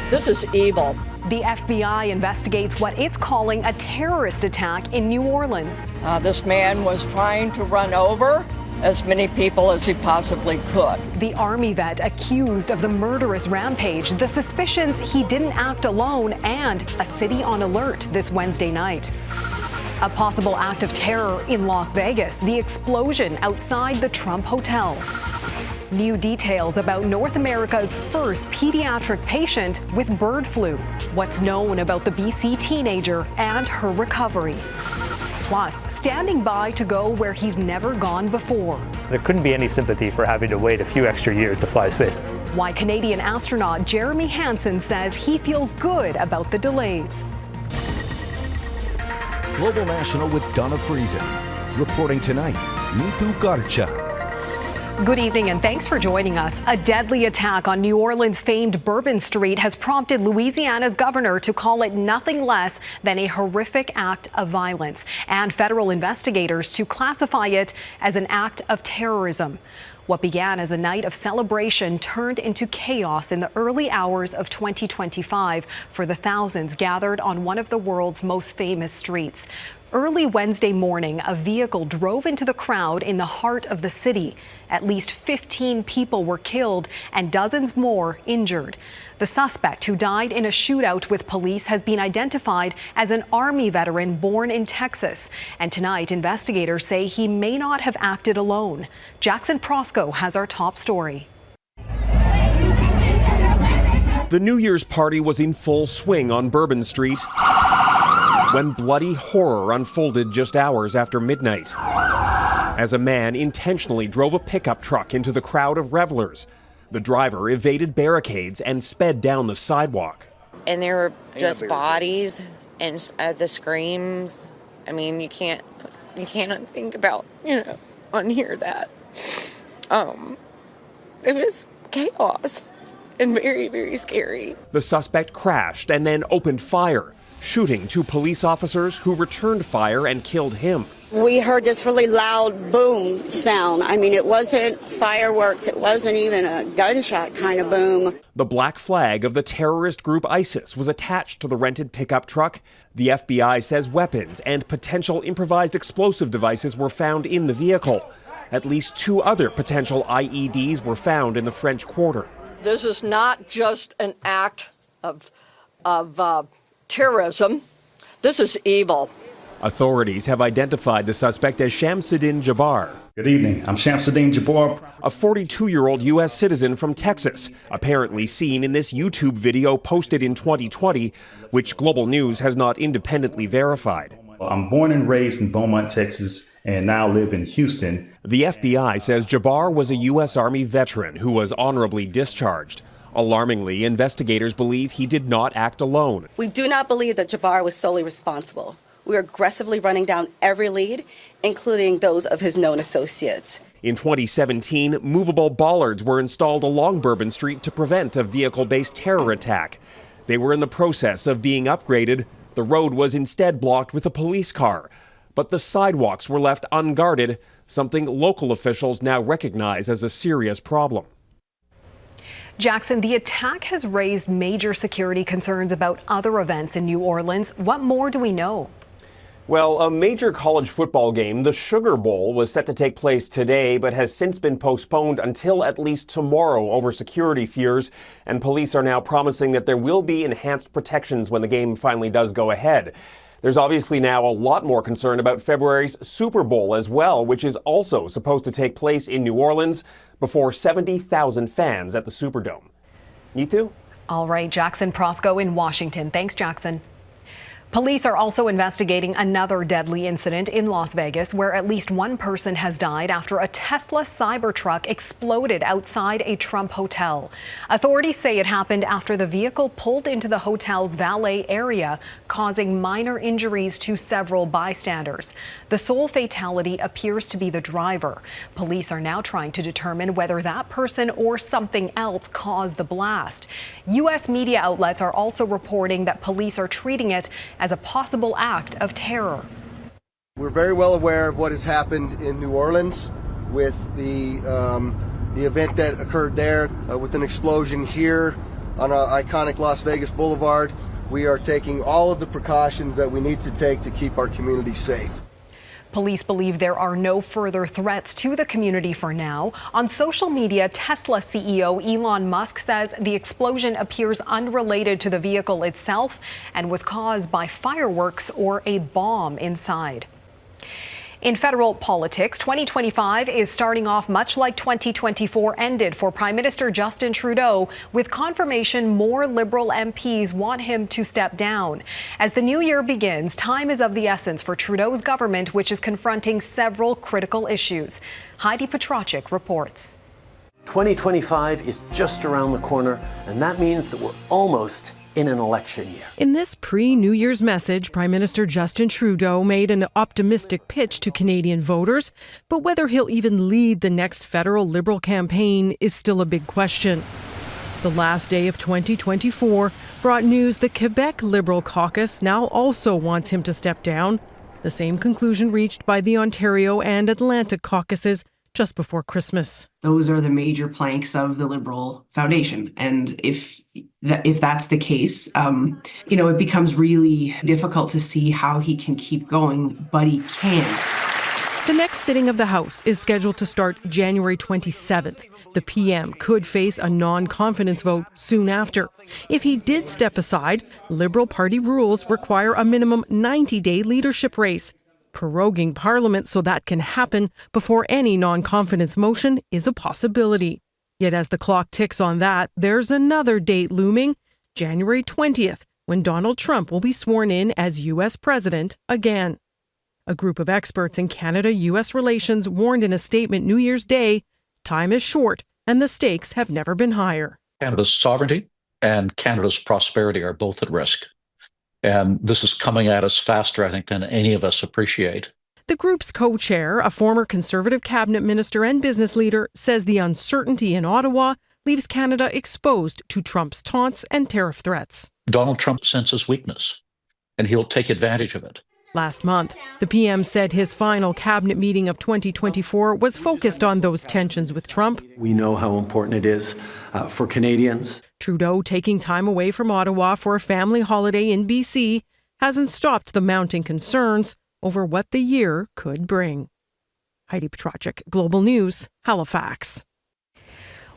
This is evil. The FBI investigates what it's calling a terrorist attack in New Orleans. This man was trying to run over as many people as he possibly could. The Army vet accused of the murderous rampage, the suspicions he didn't act alone, and a city on alert this Wednesday night. A possible act of terror in Las Vegas, the explosion outside the Trump Hotel. New details about North America's first pediatric patient with bird flu. What's known about the BC teenager and her recovery. Plus, standing by to go where he's never gone before. There couldn't be any sympathy for having to wait a few extra years to fly space. Why Canadian astronaut Jeremy Hansen says he feels good about the delays. Global National with Donna Friesen. Reporting tonight, Nitu Garcha. Good evening and thanks for joining us. A deadly attack on New Orleans' famed Bourbon Street has prompted Louisiana's governor to call it nothing less than a horrific act of violence, and federal investigators to classify it as an act of terrorism. What began as a night of celebration turned into chaos in the early hours of 2025 for the thousands gathered on one of the world's most famous streets. Early Wednesday morning, a vehicle drove into the crowd in the heart of the city. At least 15 people were killed and dozens more injured. The suspect, who died in a shootout with police, has been identified as an Army veteran born in Texas. And tonight, investigators say he may not have acted alone. Jackson Proskow has our top story. The New Year's party was in full swing on Bourbon Street when bloody horror unfolded just hours after midnight, as a man intentionally drove a pickup truck into the crowd of revelers. The driver evaded barricades and sped down the sidewalk. And there were just bodies and the screams. I mean, you can't think about, unhear that. It was chaos and very, very scary. The suspect crashed and then opened fire, shooting two police officers who returned fire and killed him. We heard this really loud boom sound. I mean, it wasn't fireworks. It wasn't even a gunshot kind of boom. The black flag of the terrorist group ISIS was attached to the rented pickup truck. The FBI says weapons and potential improvised explosive devices were found in the vehicle. At least two other potential IEDs were found in the French Quarter. This is not just an act of terrorism. This is evil. Authorities have identified the suspect as Shamsud-Din Jabbar. Good evening. I'm Shamsud-Din Jabbar. A 42-year-old U.S. citizen from Texas, apparently seen in this YouTube video posted in 2020, which Global News has not independently verified. I'm born and raised in Beaumont, Texas, and now live in Houston. The FBI says Jabbar was a U.S. Army veteran who was honorably discharged. Alarmingly, investigators believe he did not act alone. We do not believe that Jabbar was solely responsible. We are aggressively running down every lead, including those of his known associates. In 2017, movable bollards were installed along Bourbon Street to prevent a vehicle-based terror attack. They were in the process of being upgraded. The road was instead blocked with a police car. But the sidewalks were left unguarded, something local officials now recognize as a serious problem. Jackson, the attack has raised major security concerns about other events in New Orleans. What more do we know? Well, a major college football game, the Sugar Bowl, was set to take place today, but has since been postponed until at least tomorrow over security fears. And police are now promising that there will be enhanced protections when the game finally does go ahead. There's obviously now a lot more concern about February's Super Bowl as well, which is also supposed to take place in New Orleans before 70,000 fans at the Superdome. Neetu? All right, Jackson Proskow in Washington. Thanks, Jackson. Police are also investigating another deadly incident in Las Vegas where at least one person has died after a Tesla Cybertruck exploded outside a Trump hotel. Authorities say it happened after the vehicle pulled into the hotel's valet area, causing minor injuries to several bystanders. The sole fatality appears to be the driver. Police are now trying to determine whether that person or something else caused the blast. U.S. media outlets are also reporting that police are treating it as a possible act of terror. We're very well aware of what has happened in New Orleans with the event that occurred there with an explosion here on our iconic Las Vegas Boulevard. We are taking all of the precautions that we need to take to keep our community safe. Police believe there are no further threats to the community for now. On social media, Tesla CEO Elon Musk says the explosion appears unrelated to the vehicle itself and was caused by fireworks or a bomb inside. In federal politics, 2025 is starting off much like 2024 ended for Prime Minister Justin Trudeau, with confirmation more Liberal MPs want him to step down. As the new year begins, time is of the essence for Trudeau's government, which is confronting several critical issues. Heidi Petracek reports. 2025 is just around the corner, and that means that we're almost in an election year. In this pre-New Year's message, Prime Minister Justin Trudeau made an optimistic pitch to Canadian voters, but whether he'll even lead the next federal Liberal campaign is still a big question. The last day of 2024 brought news the Quebec Liberal caucus now also wants him to step down, the same conclusion reached by the Ontario and Atlantic caucuses just before Christmas. Those are the major planks of the Liberal foundation. And if that's the case, it becomes really difficult to see how he can keep going, but he can. The next sitting of the House is scheduled to start January 27th. The PM could face a non-confidence vote soon after. If he did step aside, Liberal Party rules require a minimum 90-day leadership race. Proroguing Parliament so that can happen before any non-confidence motion is a possibility. Yet as the clock ticks on that, there's another date looming, January 20th, when Donald Trump will be sworn in as U.S. president again. A group of experts in Canada-U.S. relations warned in a statement New Year's Day, time is short and the stakes have never been higher. Canada's sovereignty and Canada's prosperity are both at risk. And this is coming at us faster, I think, than any of us appreciate. The group's co-chair, a former Conservative cabinet minister and business leader, says the uncertainty in Ottawa leaves Canada exposed to Trump's taunts and tariff threats. Donald Trump senses weakness, and he'll take advantage of it. Last month, the PM said his final cabinet meeting of 2024 was focused on those tensions with Trump. We know how important it is for Canadians. Trudeau taking time away from Ottawa for a family holiday in BC hasn't stopped the mounting concerns over what the year could bring. Heidi Petracek, Global News, Halifax.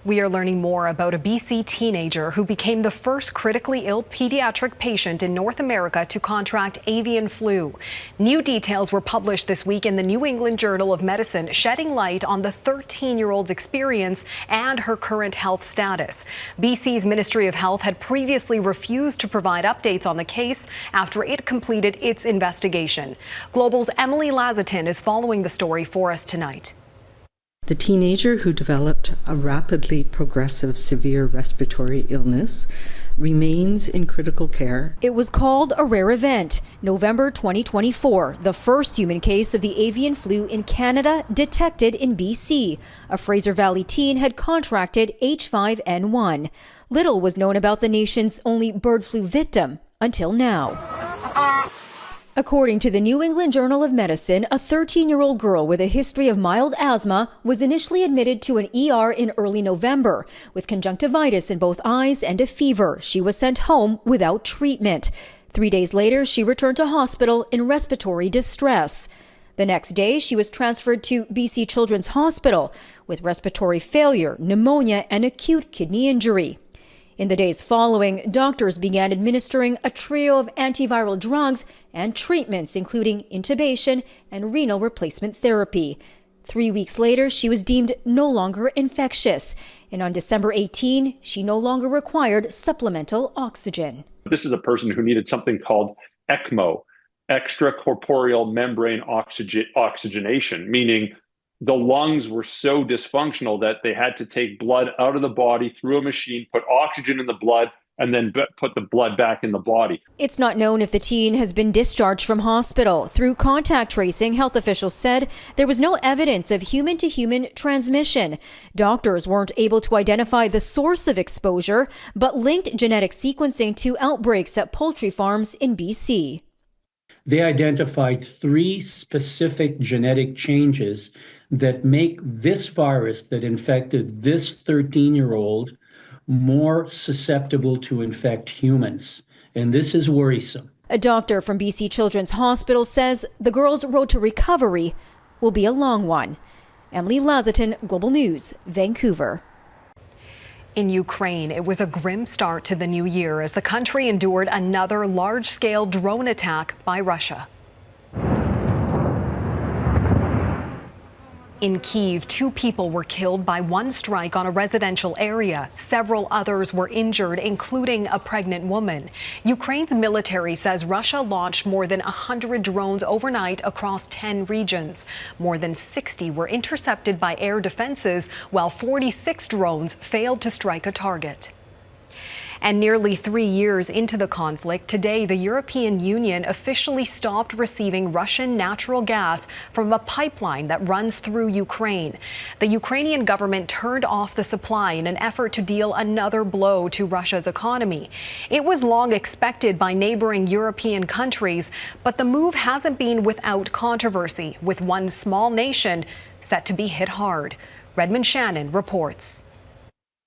We are learning more about a BC teenager who became the first critically ill pediatric patient in North America to contract avian flu. New details were published this week in the New England Journal of Medicine, shedding light on the 13-year-old's experience and her current health status. BC's Ministry of Health had previously refused to provide updates on the case after it completed its investigation. Global's Emily Lazatin is following the story for us tonight. The teenager who developed a rapidly progressive severe respiratory illness remains in critical care. It was called a rare event. November 2024, the first human case of the avian flu in Canada detected in BC. A Fraser Valley teen had contracted H5N1. Little was known about the nation's only bird flu victim until now. According to the New England Journal of Medicine, a 13-year-old girl with a history of mild asthma was initially admitted to an ER in early November. With conjunctivitis in both eyes and a fever, she was sent home without treatment. 3 days later, she returned to hospital in respiratory distress. The next day, she was transferred to BC Children's Hospital with respiratory failure, pneumonia, and acute kidney injury. In the days following, doctors began administering a trio of antiviral drugs and treatments, including intubation and renal replacement therapy. 3 weeks later, she was deemed no longer infectious. And on December 18, she no longer required supplemental oxygen. This is a person who needed something called ECMO, extracorporeal membrane oxygenation, meaning the lungs were so dysfunctional that they had to take blood out of the body through a machine, put oxygen in the blood, and then put the blood back in the body. It's not known if the teen has been discharged from hospital. Through contact tracing, health officials said there was no evidence of human-to-human transmission. Doctors weren't able to identify the source of exposure, but linked genetic sequencing to outbreaks at poultry farms in BC. They identified 3 specific genetic changes that make this virus that infected this 13-year-old more susceptible to infect humans. And this is worrisome. A doctor from BC Children's Hospital says the girl's road to recovery will be a long one. Emily Lazatin, Global News, Vancouver. In Ukraine, it was a grim start to the new year as the country endured another large-scale drone attack by Russia. In Kyiv, 2 people were killed by one strike on a residential area. Several others were injured, including a pregnant woman. Ukraine's military says Russia launched more than 100 drones overnight across 10 regions. More than 60 were intercepted by air defenses, while 46 drones failed to strike a target. And nearly 3 years into the conflict, today the European Union officially stopped receiving Russian natural gas from a pipeline that runs through Ukraine. The Ukrainian government turned off the supply in an effort to deal another blow to Russia's economy. It was long expected by neighboring European countries, but the move hasn't been without controversy, with one small nation set to be hit hard. Redmond Shannon reports.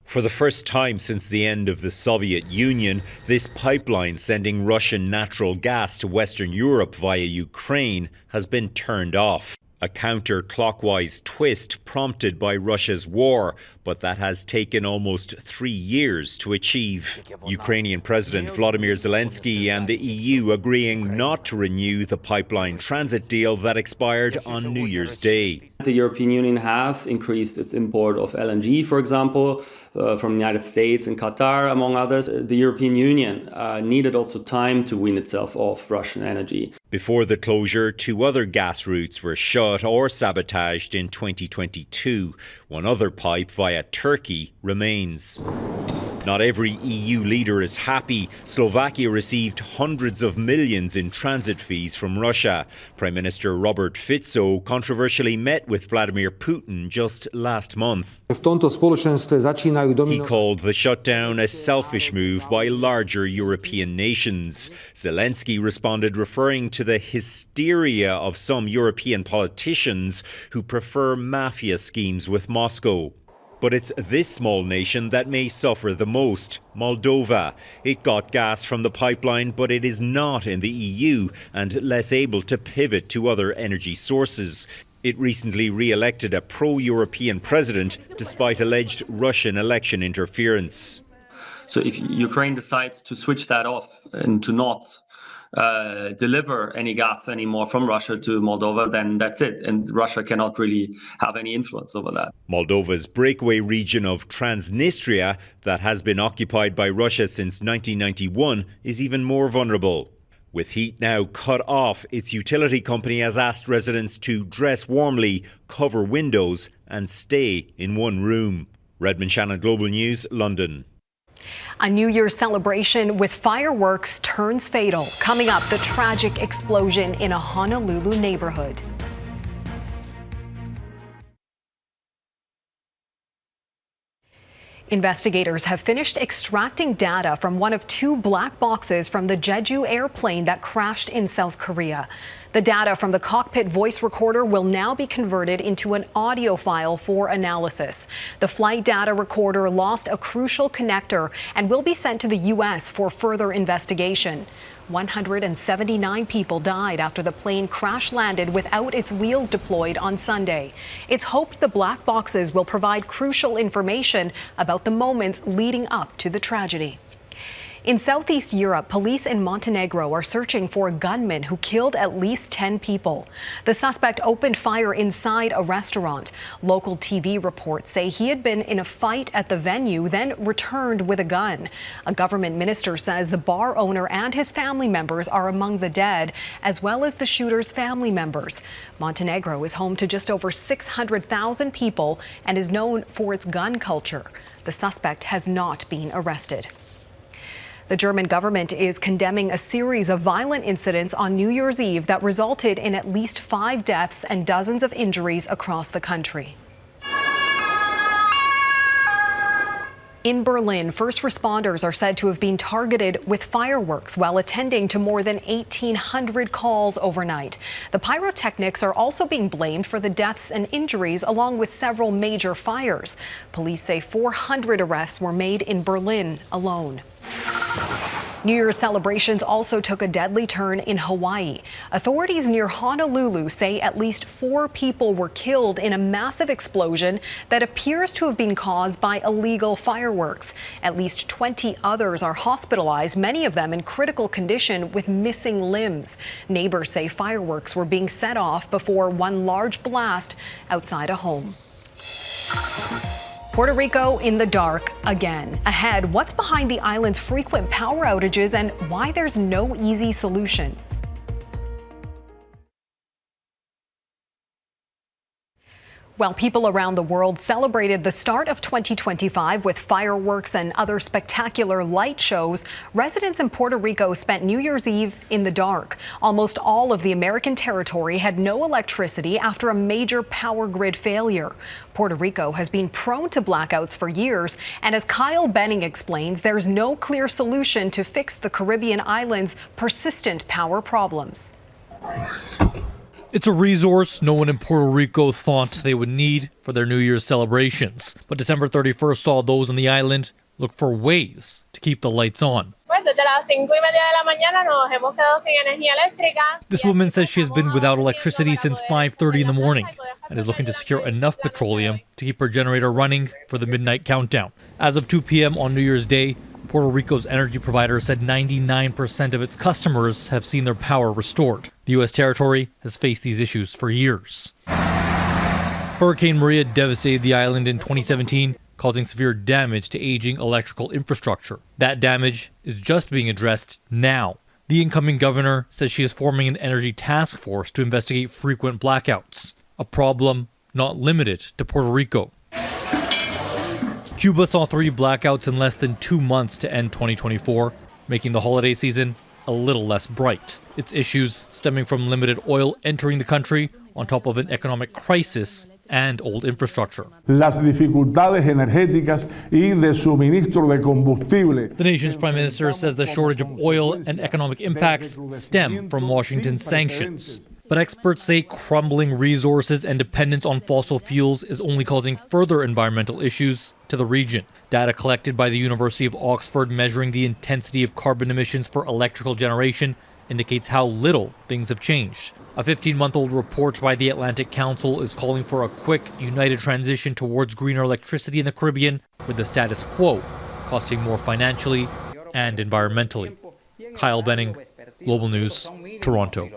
For the first time since the end of the Soviet Union, this pipeline sending Russian natural gas to Western Europe via Ukraine has been turned off. A counter-clockwise twist prompted by Russia's war, but that has taken almost 3 years to achieve. Ukrainian President Volodymyr Zelensky and the EU agreeing not to renew the pipeline transit deal that expired on New Year's Day. The European Union has increased its import of LNG, for example, from the United States and Qatar, among others. The European Union needed also time to wean itself off Russian energy. Before the closure, 2 other gas routes were shut or sabotaged in 2022. One other pipe via Turkey remains. Not every EU leader is happy. Slovakia received hundreds of millions in transit fees from Russia. Prime Minister Robert Fico controversially met with Vladimir Putin just last month. He called the shutdown a selfish move by larger European nations. Zelensky responded referring to the hysteria of some European politicians who prefer mafia schemes with Moscow. But it's this small nation that may suffer the most, Moldova. It got gas from the pipeline, but it is not in the EU and less able to pivot to other energy sources. It recently re-elected a pro-European president despite alleged Russian election interference. So if Ukraine decides to switch that off and to not deliver any gas anymore from Russia to Moldova, then that's it. And Russia cannot really have any influence over that. Moldova's breakaway region of Transnistria, that has been occupied by Russia since 1991, is even more vulnerable. With heat now cut off, its utility company has asked residents to dress warmly, cover windows and stay in one room. Redmond Shannon, Global News, London. A New Year's celebration with fireworks turns fatal. Coming up, the tragic explosion in a Honolulu neighborhood. Investigators have finished extracting data from one of 2 black boxes from the Jeju airplane that crashed in South Korea. The data from the cockpit voice recorder will now be converted into an audio file for analysis. The flight data recorder lost a crucial connector and will be sent to the U.S. for further investigation. 179 people died after the plane crash-landed without its wheels deployed on Sunday. It's hoped the black boxes will provide crucial information about the moments leading up to the tragedy. In Southeast Europe, police in Montenegro are searching for a gunman who killed at least 10 people. The suspect opened fire inside a restaurant. Local TV reports say he had been in a fight at the venue, then returned with a gun. A government minister says the bar owner and his family members are among the dead, as well as the shooter's family members. Montenegro is home to just over 600,000 people and is known for its gun culture. The suspect has not been arrested. The German government is condemning a series of violent incidents on New Year's Eve that resulted in at least 5 deaths and dozens of injuries across the country. In Berlin, first responders are said to have been targeted with fireworks while attending to more than 1,800 calls overnight. The pyrotechnics are also being blamed for the deaths and injuries, along with several major fires. Police say 400 arrests were made in Berlin alone. New Year's celebrations also took a deadly turn in Hawaii. Authorities near Honolulu say at least 4 people were killed in a massive explosion that appears to have been caused by illegal fireworks. At least 20 others are hospitalized, many of them in critical condition with missing limbs. Neighbors say fireworks were being set off before one large blast outside a home. Puerto Rico in the dark again. Ahead, what's behind the island's frequent power outages and why there's no easy solution. While people around the world celebrated the start of 2025 with fireworks and other spectacular light shows, residents in Puerto Rico spent New Year's Eve in the dark. Almost all of the American territory had no electricity after a major power grid failure. Puerto Rico has been prone to blackouts for years, and as Kyle Benning explains, there's no clear solution to fix the Caribbean island's persistent power problems. It's a resource no one in Puerto Rico thought they would need for their New Year's celebrations. But December 31st saw those on the island look for ways to keep the lights on. This woman says she has been without electricity since 5:30 in the morning and is looking to secure enough petroleum to keep her generator running for the midnight countdown. As of 2 p.m. on New Year's Day, Puerto Rico's energy provider said 99% of its customers have seen their power restored. The U.S. territory has faced these issues for years. Hurricane Maria devastated the island in 2017, causing severe damage to aging electrical infrastructure. That damage is just being addressed now. The incoming governor says she is forming an energy task force to investigate frequent blackouts, a problem not limited to Puerto Rico. Cuba saw 3 blackouts in less than 2 months to end 2024, making the holiday season a little less bright. Its issues stemming from limited oil entering the country, on top of an economic crisis and old infrastructure. Las dificultades energéticas y de suministro de combustible. The nation's prime minister says the shortage of oil and economic impacts stem from Washington's sanctions. But experts say crumbling resources and dependence on fossil fuels is only causing further environmental issues to the region. Data collected by the University of Oxford measuring the intensity of carbon emissions for electrical generation indicates how little things have changed. A 15-month-old report by the Atlantic Council is calling for a quick, united transition towards greener electricity in the Caribbean, with the status quo costing more financially and environmentally. Kyle Benning, Global News, Toronto.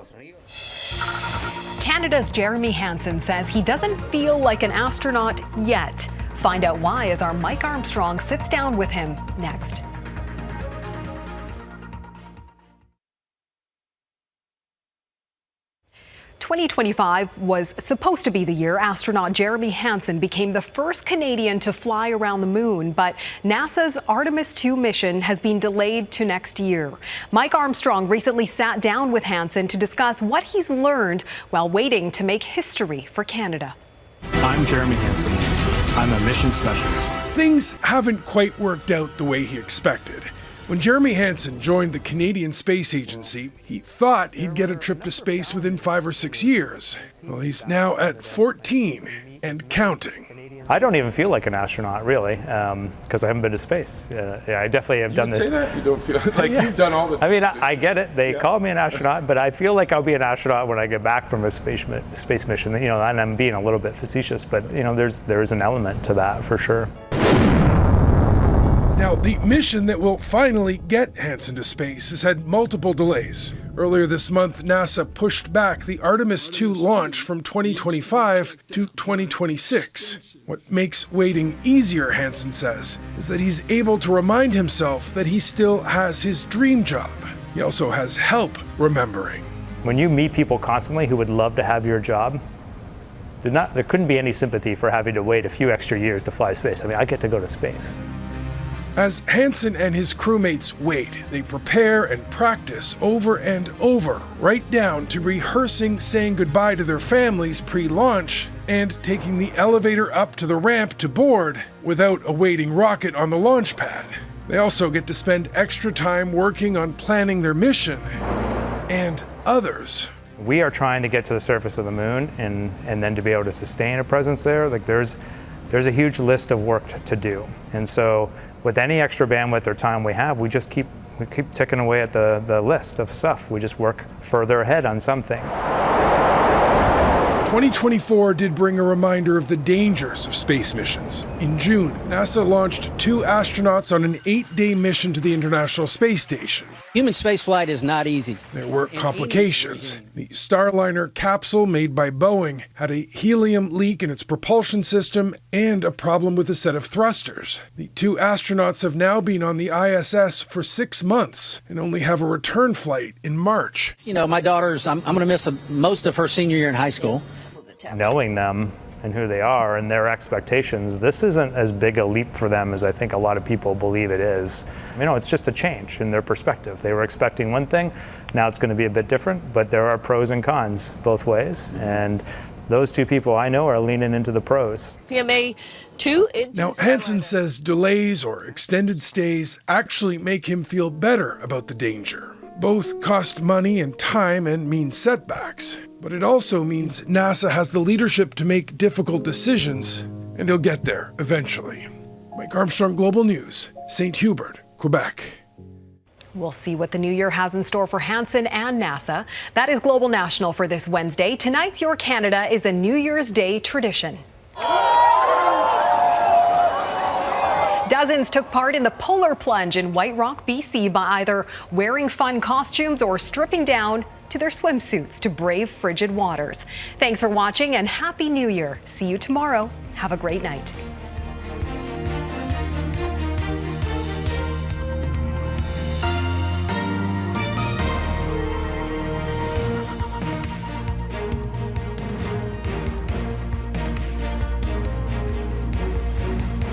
Canada's Jeremy Hansen says he doesn't feel like an astronaut yet. Find out why as our Mike Armstrong sits down with him next. "2025 was supposed to be the year astronaut Jeremy Hansen became the first Canadian to fly around the moon, but NASA's Artemis II mission has been delayed to next year. Mike Armstrong recently sat down with Hansen to discuss what he's learned while waiting to make history for Canada. I'm Jeremy Hansen. I'm a mission specialist. Things haven't quite worked out the way he expected. When Jeremy Hansen joined the Canadian Space Agency, he thought he'd get a trip to space within 5 or 6 years. Well, he's now at 14 and counting. I don't even feel like an astronaut, really, because I haven't been to space. Yeah, I definitely have done this. You say that? You don't feel like you've done all the... I mean, I get it. They call me an astronaut, but I feel like I'll be an astronaut when I get back from a space mission. You know, and I'm being a little bit facetious, but you know, there is an element to that for sure. Now, the mission that will finally get Hansen to space has had multiple delays. Earlier this month, NASA pushed back the Artemis II launch from 2025 to 2026. What makes waiting easier, Hansen says, is that he's able to remind himself that he still has his dream job. He also has help remembering. When you meet people constantly who would love to have your job, there couldn't be any sympathy for having to wait a few extra years to fly space. I mean, I get to go to space. As Hansen and his crewmates wait, they prepare and practice over and over, right down to rehearsing saying goodbye to their families pre-launch and taking the elevator up to the ramp to board without a waiting rocket on the launch pad. They also get to spend extra time working on planning their mission and others. We are trying to get to the surface of the moon and then to be able to sustain a presence there. Like there's a huge list of work to do. And so with any extra bandwidth or time we have, we just keep ticking away at the list of stuff. We just work further ahead on some things. 2024 did bring a reminder of the dangers of space missions. In June, NASA launched 2 astronauts on an 8-day mission to the International Space Station. Human spaceflight is not easy. There were complications. The Starliner capsule made by Boeing had a helium leak in its propulsion system and a problem with a set of thrusters. The 2 astronauts have now been on the ISS for 6 months and only have a return flight in March. You know, my daughter's, I'm going to miss most of her senior year in high school. Knowing them and who they are and their expectations, this isn't as big a leap for them as I think a lot of people believe it is. You know, it's just a change in their perspective. They were expecting one thing, now it's going to be a bit different, but there are pros and cons both ways. And those 2 people I know are leaning into the pros. PMA 2. Now, Hansen says delays or extended stays actually make him feel better about the danger. Both cost money and time and mean setbacks, but it also means NASA has the leadership to make difficult decisions, and he'll get there eventually. Mike Armstrong, Global News, St. Hubert, Quebec. We'll see what the new year has in store for Hansen and NASA. That is Global National for this Wednesday. Tonight's Your Canada is a New Year's Day tradition. Dozens took part in the polar plunge in White Rock, BC by either wearing fun costumes or stripping down to their swimsuits to brave frigid waters. Thanks for watching and Happy New Year. See you tomorrow. Have a great night.